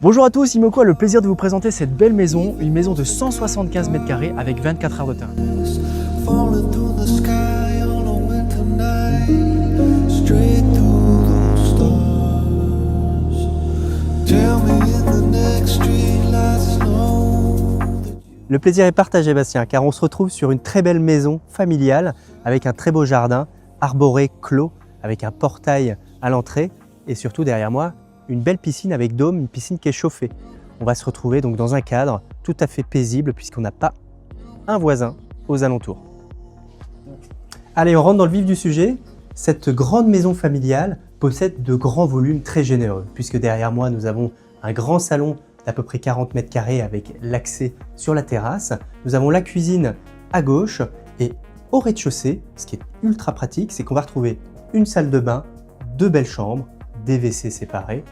Bonjour à tous, Imoko a le plaisir de vous présenter cette belle maison, une maison de 175 mètres carrés avec 24 heures de terrain. Le plaisir est partagé, Bastien, car on se retrouve sur une très belle maison familiale avec un très beau jardin arboré, clos, avec un portail à l'entrée et surtout derrière moi, une belle piscine avec dôme, une piscine qui est chauffée. On va se retrouver donc dans un cadre tout à fait paisible puisqu'on n'a pas un voisin aux alentours. Allez, on rentre dans le vif du sujet. Cette grande maison familiale possède de grands volumes très généreux puisque derrière moi, nous avons un grand salon d'à peu près 40 mètres carrés avec l'accès sur la terrasse. Nous avons la cuisine à gauche et au rez-de-chaussée, ce qui est ultra pratique, c'est qu'on va retrouver une salle de bain, deux belles chambres, des WC séparés.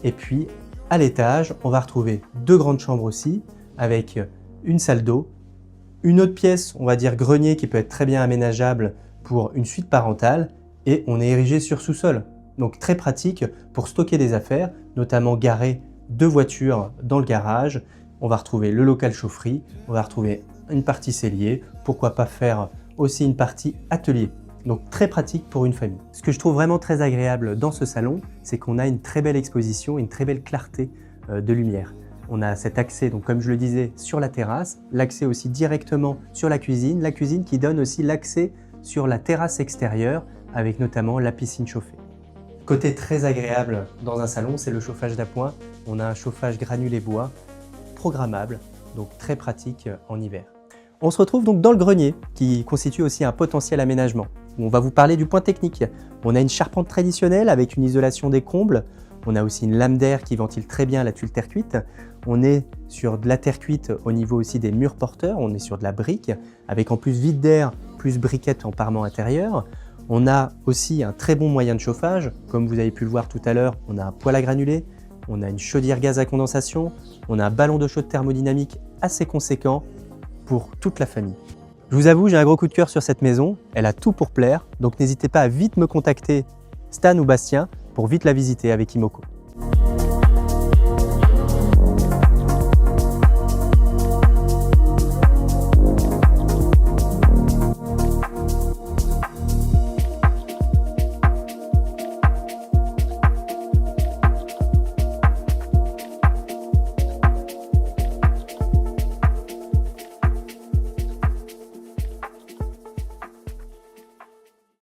Et puis à l'étage, on va retrouver deux grandes chambres aussi avec une salle d'eau, une autre pièce, on va dire grenier qui peut être très bien aménageable pour une suite parentale et on est érigé sur sous-sol. Donc très pratique pour stocker des affaires, notamment garer deux voitures dans le garage. On va retrouver le local chaufferie, on va retrouver une partie cellier, pourquoi pas faire aussi une partie atelier. Donc très pratique pour une famille. Ce que je trouve vraiment très agréable dans ce salon, c'est qu'on a une très belle exposition, une très belle clarté de lumière. On a cet accès, donc comme je le disais, sur la terrasse, l'accès aussi directement sur la cuisine qui donne aussi l'accès sur la terrasse extérieure avec notamment la piscine chauffée. Côté très agréable dans un salon, c'est le chauffage d'appoint. On a un chauffage granulé bois programmable, donc très pratique en hiver. On se retrouve donc dans le grenier qui constitue aussi un potentiel aménagement. On va vous parler du point technique. On a une charpente traditionnelle avec une isolation des combles. On a aussi une lame d'air qui ventile très bien la tuile terre cuite. On est sur de la terre cuite au niveau aussi des murs porteurs. On est sur de la brique avec en plus vide d'air plus briquette en parement intérieur. On a aussi un très bon moyen de chauffage. Comme vous avez pu le voir tout à l'heure, on a un poêle à granulés, on a une chaudière gaz à condensation, on a un ballon d'eau chaude thermodynamique assez conséquent pour toute la famille. Je vous avoue, j'ai un gros coup de cœur sur cette maison, elle a tout pour plaire, donc n'hésitez pas à vite me contacter, Stan ou Bastien, pour vite la visiter avec Imoko.